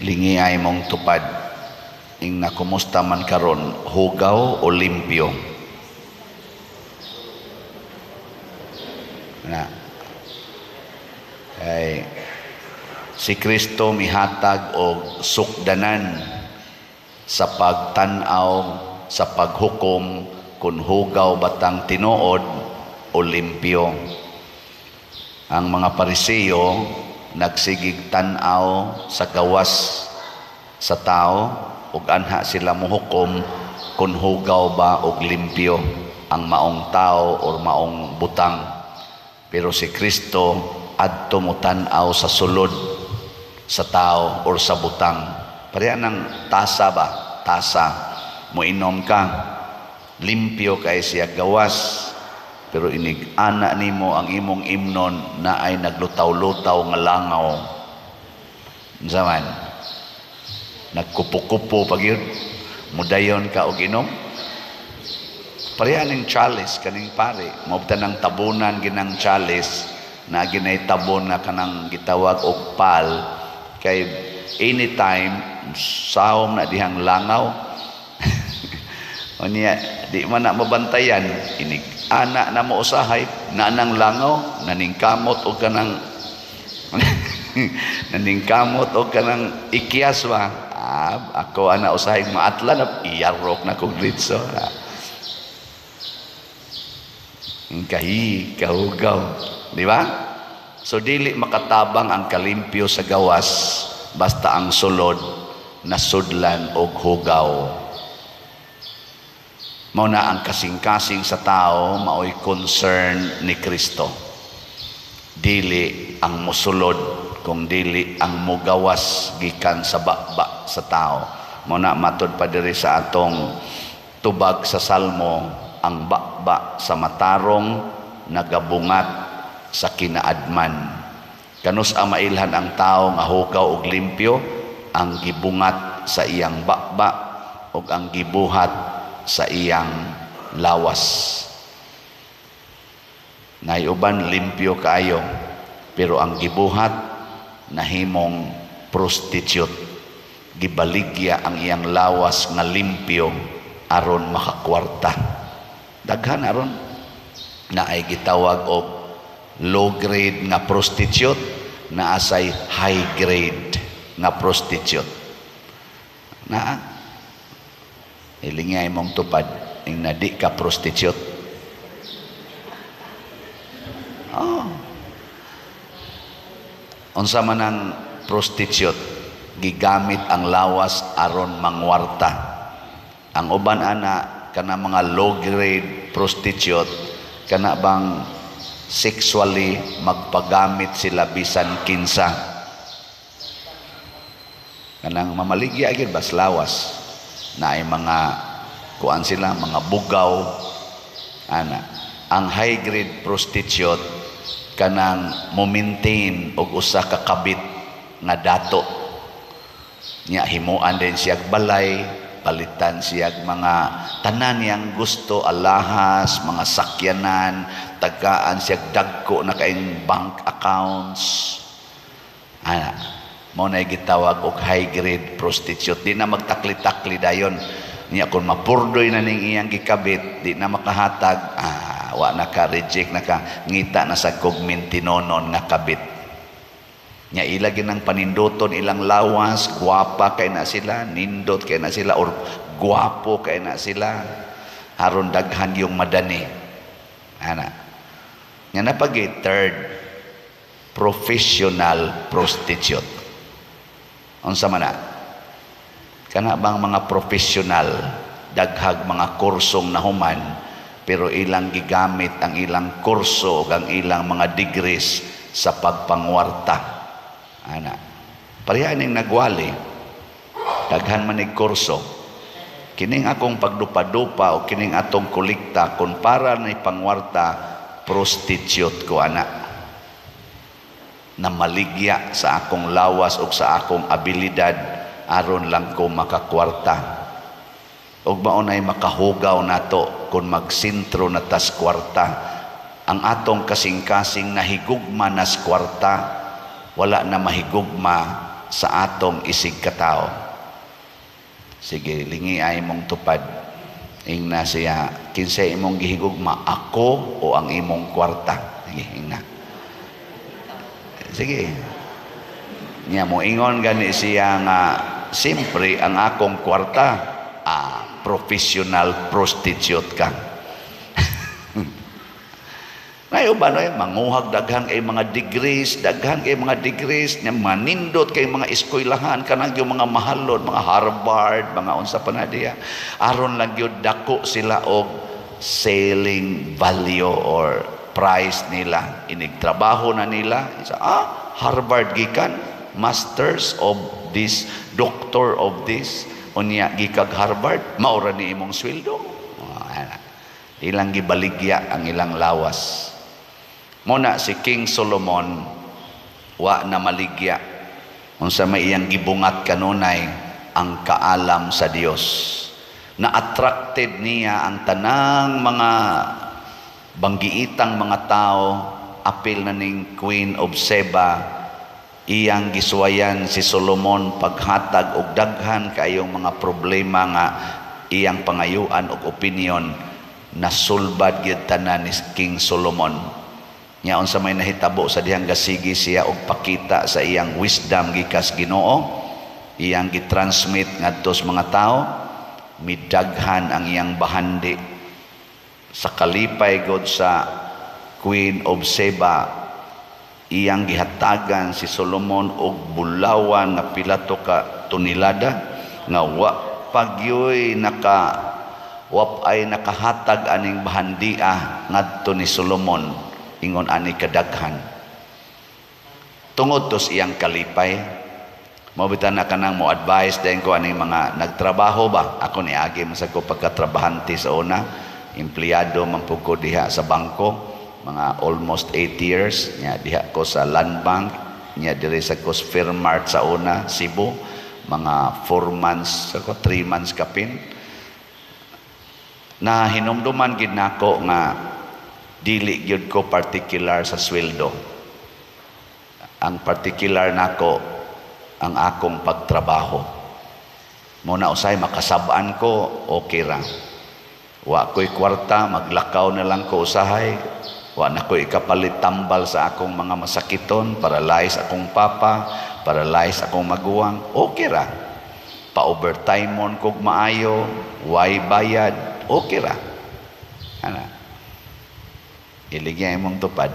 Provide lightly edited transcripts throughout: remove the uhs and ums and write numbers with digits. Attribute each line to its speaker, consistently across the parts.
Speaker 1: lingi ay mong tupad ing na kumusta man karon, hugaw o limpyo na ay si Kristo mihatag og sukdanan sa pagtan-aw sa paghukom kung hugaw batang tinuod o limpyo. Ang mga Pariseo nagsigig tan-aw sa gawas sa tao ug anha sila mohukom kung hugaw ba og limpyo ang maong tao o maong butang. Pero si Kristo adto mo tan-aw sa sulod sa tao o sa butang. Pareha ng tasa ba? Tasa. Moinom ka, limpyo kay siya gawas. Pero inig-ana nimo ang imong imnon na ay naglutaw-lutaw nga langaw. Zaman, nagkupo-kupo pag yun, mudayon ka og inom. Pareha ng chalice, kaning pare. Maubta ng tabunan ginang chalice na ginay tabon na kanang gitawag og pal. Kay anytime, sawom na dihang langaw. O niya, di man na mabantayan, inig-ana na mo usahay, na nang langaw, naningkamot o kanang naningkamot o kanang ikyas ba? Ako ana usahay maatla na iyarok na kong litso. Kahi, kahugaw. Di ba? So dili makatabang ang kalimpyo sa gawas basta ang sulod na sudlan og hugaw. Mao na ang kasing-kasing sa tao maoy concern ni Kristo. Dili ang musulod kung dili ang mugawas gikan sa bakba sa tao. Mao na matud pa diri sa atong tubag sa Salmo, ang bakba sa matarong nagabungat sa kinaadman. Kanus ang mailhan ang tao nga hugaw og limpyo, ang gibungat sa iyang bakba ug ang gibuhat sa iyang lawas. Nayuban limpyo kaayo, pero ang gibuhat nahimong prostitute. Gibaligya ang iyang lawas nga limpyo aron makakwarta. Daghan aron na ay gitawag og low grade nga prostitute, na asay high grade nga prostitute. Na ilingay mong tupad ing na di ka prostitute. Unsa man ang prostitute, gigamit ang lawas aron mangwarta. Ang uban ana kana mga low grade prostitute, kana bang sexually magpagamit sila bisan kinsa. Kanang mamaligya gyud bas lawas na ay mga kuan sila, mga bugaw ana. Ang high grade prostitute kanang mo-maintain og usa ka kabit nga dato nya, himuan din siya balay, palitan siya mga tanan niyang gusto, alahas, mga sakyanan, tagaan siya dagko na kaing bank accounts ana. Mo na gitawag og high grade prostitute. Di na magtakli-takli dayon niya kung mapurdoy na ning iyang gikabit, di na makahatag, wa na ka reject na ka, ngita na sa kogmintinonon nga kabit nya. Ilagi ng paninduton ilang lawas, guwapa kay na sila, nindot kay na sila, or guwapo kay na sila, haron daghan yung madani ana. Nga napagi third, professional prostitute. Unsa man na? Kana bang mga professional, daghag mga kursong nahuman, pero ilang gigamit ang ilang kurso ug ang ilang mga degrees sa pagpangwarta ana. Pareha ning nagwali, daghan man ning kurso. Kining akong pagdupa-dupa o kining atong kolekta kun para ni pangwarta, prostitute ko ana. Na maligya sa akong lawas o sa akong abilidad aron lang ko makakwarta. Og maunay makahugaw nato kung magsintro na tas kwarta. Ang atong kasing-kasing nahigugma nas kwarta, wala na mahigugma sa atong isig katao. Sige, lingi ay mong tupad. Ingna siya, kinsa imong gihigugma, ako o ang imong kwarta? Sige, ingna. Sige. Nya mo ingon gani siya nga, simpre ang akong kwarta, professional prostitute ka. Ngayon ba, manguhag daghan kay mga degrees, nya manindot kay mga eskwelahan, kanang yung mga mahalon, mga Harvard, mga unsa pa na diya. Aron lang yun, dako sila og selling value or price nila. Inigtrabaho na nila. Harvard gikan, masters of this, doctor of this, unya gikag Harvard, maura ni imong sweldo. Ilang gibaligya ang ilang lawas. Muna si King Solomon, wa na maligya. Unsa may iyang gibungat kanunay, ang kaalam sa Dios. Na-attracted niya ang tanang mga banggiitang mga tao, apil na ning Queen of Sheba, iyang giswayan si Solomon paghatag og daghan kayong mga problema nga iyang pangayuan og opinion, nasulbad gyud tanan ni King Solomon. Nya unsa may nahitabo sa dihang gasigi siya og pakita sa iyang wisdom gikas Ginoo, iyang gitransmit ngadto sa mga tao, midaghan ang iyang bahandi. Sa kalipay god sa Queen of Sheba, iyang gihatagan si Solomon og bulawan nga pila to ka tonelada nga wa pagyoy wapay nakahatag aning bahandia ngadto ni Solomon, ingon ani kadaghan. Tungod tos iyang kalipay, mabitan na kanang mo advice din ko aning mga nagtrabaho ba. Ako ni agi masag ko pagkatrabahante sa una, empleyado man pud ko diha sa bangko, mga almost 8 years nya diha ko sa Land Bank, nya diri sa Fairmart sa una, Cebu, mga 4 months ako, 3 months kapin. Na hinumduman gid nako nga dili gyud ko particular sa sweldo. Ang particular nako ang akong pagtrabaho. Muna usay makasabaan ko, okay ra. Wa ko'y kwarta, maglakaw na lang ko usahay. Wa na ko'y ikapalit tambal sa akong mga masakiton, paralyze akong papa, paralyze akong maguwang, okay ra. Pa-overtime mon kog maayo, way bayad, okay ra. Ana. Iligya imong tupad.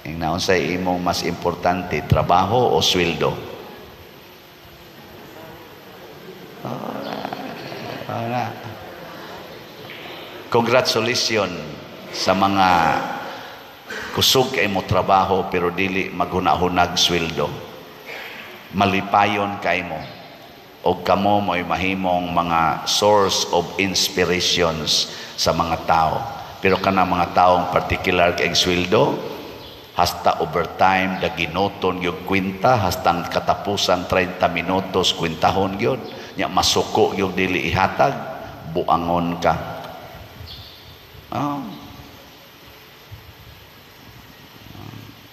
Speaker 1: Ang naunsay imong mas importante, trabaho o sweldo? Congratulations sa mga kusog kay mo trabaho pero dili maghunahunag sweldo. Malipayon kay mo. O kamo mo'y mahimong mga source of inspirations sa mga tao. Pero kanang mga taong particular kay sweldo, hasta overtime, daginoton yung kwinta, hasta ang katapusan 30 minutos, kwintahon yun. Nya masuko yung dili ihatag, buangon ka.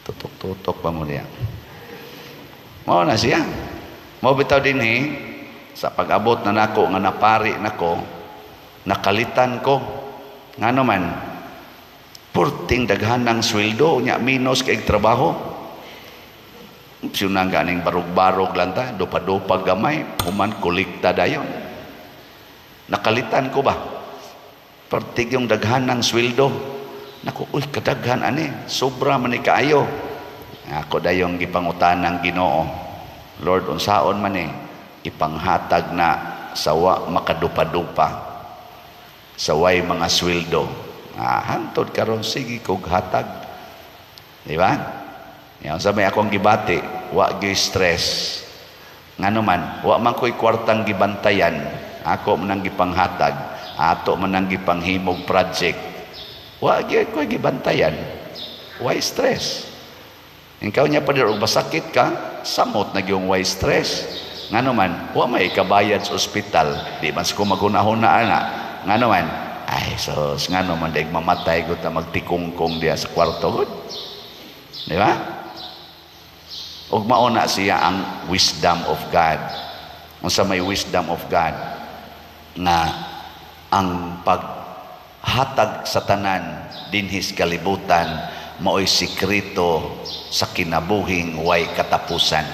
Speaker 1: Tutok-tutok pa mo niya. Mao na siya. Mao bitaw din sa pag-abot na nako, nga napari nako, nakalitan ko. Nga naman, purting daghan ng sweldo, nya minus kay trabaho. Siyunang ganing barog-barog lang ta, dupa-dupa gamay, human kolekta dayon. Nakalitan ko ba? Purting yung daghan ng sweldo. Naku, kadaghan ani, sobra man ni kaayo. Ako dayong gipangutan ng Ginoo. Lord, unsaon man ipanghatag na sawa makadupa-dupa. Saway mga sweldo. Hantod karon sige kog hatag. Di ba? Yan sabay akong gibati, wa gyud stress. Ngano man, wa man ko'y kwartang gibantayan, ako man ang gipanghatag, ato man ang gipanghimog project. Wa gyud ko'y gibantayan. Why stress? Ikaw niya pa og basakit ka, samot na gyung why stress. Ngano man, wa may kabayad sa ospital, di man ko maghunahuna ana. Nga naman, ay sos, nga naman, daig mamatay ko ta magtikungkong diya sa kwarto. Di ba? ug mauna siya ang wisdom of God. Unsa may wisdom of God nga ang paghatag sa tanan dinhis kalibutan mao'y sikreto sa kinabuhing way katapusan.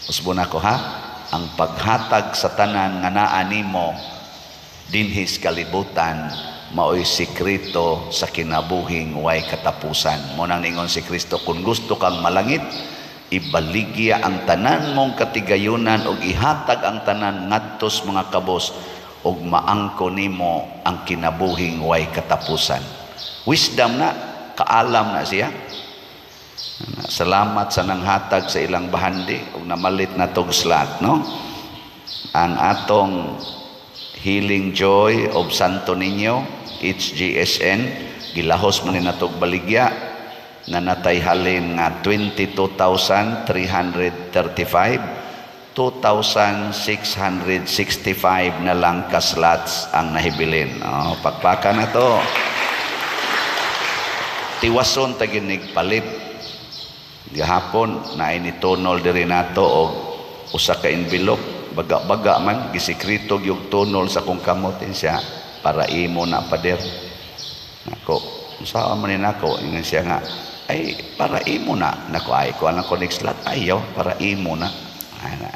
Speaker 1: Usbon ako ha, ang paghatag sa tanan nga naa nimo dinhis kalibutan mao'y sikreto sa kinabuhing way katapusan. Mo nang ningon si Kristo, kung gusto kang malangit, ibaligya ang tanan mong katigayunan ug ihatag ang tanan ngadtos mga kabos ug maangko nimo ang kinabuhing way katapusan. Wisdom na, kaalam na siya. Salamat sa nanghatag sa ilang bahandi ug namalit na tog slot, no? Ang atong Healing Joy of Santo Niño, HGSN, gilahos man ni natog baligya na natayhalin nga 22,335, 2,665 na lang ka slots ang nahibilin. Oh, pagpaka na to. Tiwason taginig palit. Gahapon na initunol diri nato og usa ka envelope, baga-baga man gisikreto yung tunol sa kong kamotin siya para imo na pader. Nako, sa man ni nako ingon siya nga ay para imo na. Nako ay ko anang next slot ayo para imo na. Ana.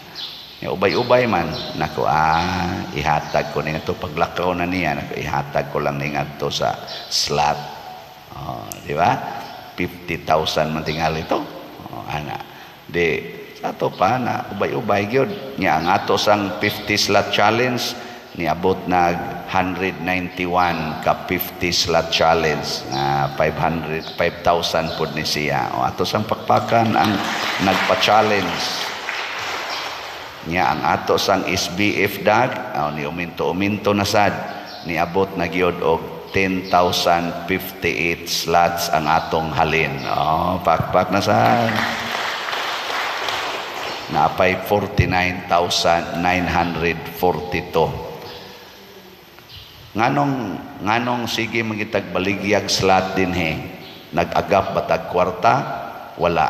Speaker 1: Ubay-ubay man nako ihatag ko ning ato paglakaw na niya nako ihatag ko lang ning ato sa slot. Oh, di ba? 50,000 man tingali to. Oh, ana. Di ato pa na ubay-ubay gyud nya ang ato sang 50 slot challenge niabot nag 191 ka 50 slot challenge 5,000 pud ni siya. O ato sang pakpakan ang nagpa-challenge nya ang ato sang SBF dag ni uminto na sad niabot na gyud og 10,058 slots ang atong halin. Pakpak na sad. Napay 49,942. Nganong sige mangitag baligyag slot din he. Nag-agap batag kwarta? Wala.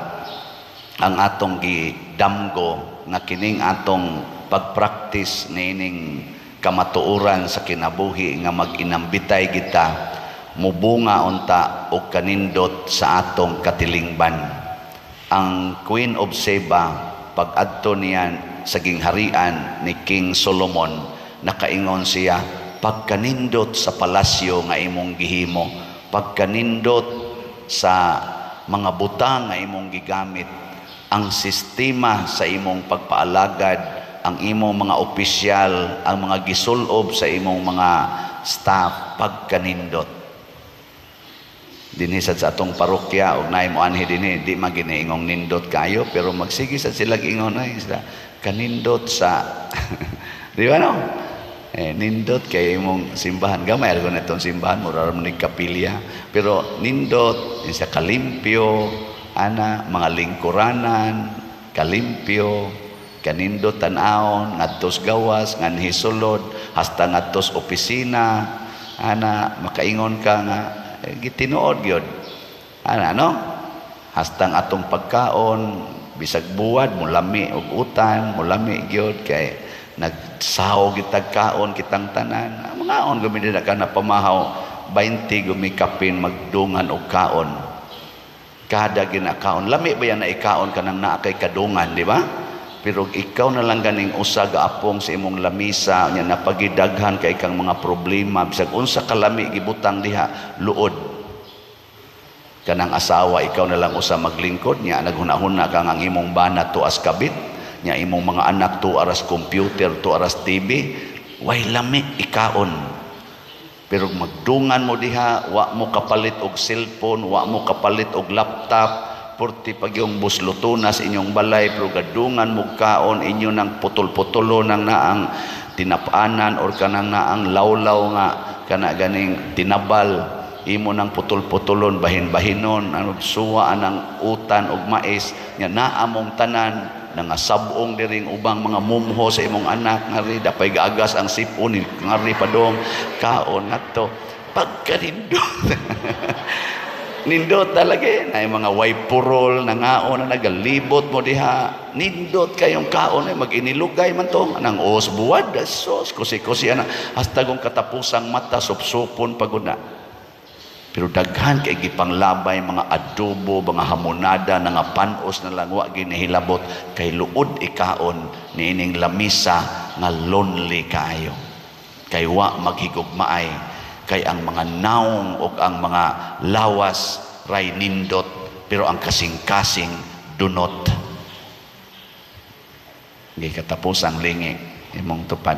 Speaker 1: Ang atong gidamgo nga kining atong pagpractice nining kamatuoran sa kinabuhi nga mag-inambitay kita mubunga unta o kanindot sa atong katilingban. Ang Queen of Sheba pag-adto niyan sa gingharian ni King Solomon, nakaingon siya, pagkanindot sa palasyo nga imong gihimo, pagkanindot sa mga butang nga imong gigamit, ang sistema sa imong pagpaalagad, ang imong mga opisyal, ang mga gisulob sa imong mga staff, pagkanindot. Dinhi sa atong parokya og naay mo anhi dinhi di maginiingong nindot kayo pero magsige sa sila ingon ay sila kanindot sa di ba no nindot kay imong simbahan gamay ra natong simbahan mura ra man kapilya pero nindot sa kalimpyo ana mga lingkuranan kalimpyo kanindot tan-aon ngadtos gawas nganhi sulod hasta ngadtos opisina ana makaingon ka nga gitinuod gyud ana no hastang atong pagkaon bisag buwad mulami og utan mulami gyud kay nagsaw gitag kaon kitang tanan mga on gumi na ka na pamahaw 20 gumikapin magdungan og kaon kada ginakaon lami ba yan na ikaon kanang naa kay kadungan di ba pero ikaw na lang ganing usa gaapong sa imong lamisa nya napagidaghan kay kang mga problema bisag unsa kalami gibutang diha luod kanang asawa ikaw na lang usa maglingkod nya naghuna-huna kang ang imong bana tuas kabit nya imong mga anak tuaras computer tuaras TV way lami ikaon pero magdungan mo diha wa mo kapalit og cellphone wa mo kapalit og laptop porti pag yung buslutunas inyong balay pero gadungan mo kaon inyo ng putol-putulo ng naang tinapanan or kanang naang lawlaw nga kana ganing tinabal imo ng putol-putulon bahin-bahinon ano suwa anang utan og mais nya naa mong tanan nangasabong diring ubang mga mumho sa imong anak ngari dapay gagas ang sipon ngari padong kaon ngadto pagkanindot Nindot talaga na mga waypurol na ngaon na nagalibot mo diha. Nindot kayong kaon ay mag-inilugay man to nang os buwad sos kusi-kusi ana hasta kung katapusang mata supsupon paguna. Pero daghan kay gipanglabay mga adobo, mga hamonada nga panos na lang wa ginahilabot kay luod ikaon niining lamisa nga lonely kayo. Kay wa maghigugmaay kay ang mga naong o ang mga lawas ray nindot pero ang kasing-kasing dunot. Di katapos ang lingi imong tupad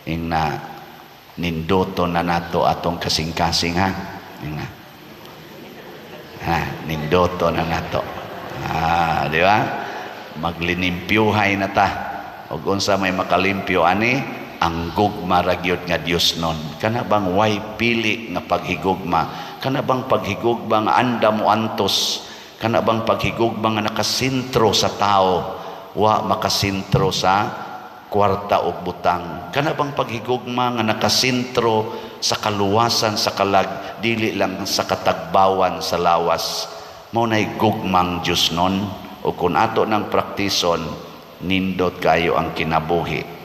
Speaker 1: ing na nindoto na nato atong kasing-kasing ha. Ing na. Ha, nindoto na nato. Di ba? Maglinimpyuhay na ta. Og unsa may makalimpyo ani ang gugma ragyod nga Dios non. Kana bang way pili nga paghigugma? Kana bang paghigugma nga anda mo antos? Kana bang paghigugma nga nakasentro sa tao, wa makasentro sa kwarta o butang? Kana bang paghigugma nga nakasentro sa kaluwasan sa kalag, dili lang sa katagbawan sa lawas? Mao nay gugmang Dios non. O kung ato nang praktison, nindot kayo ang kinabuhi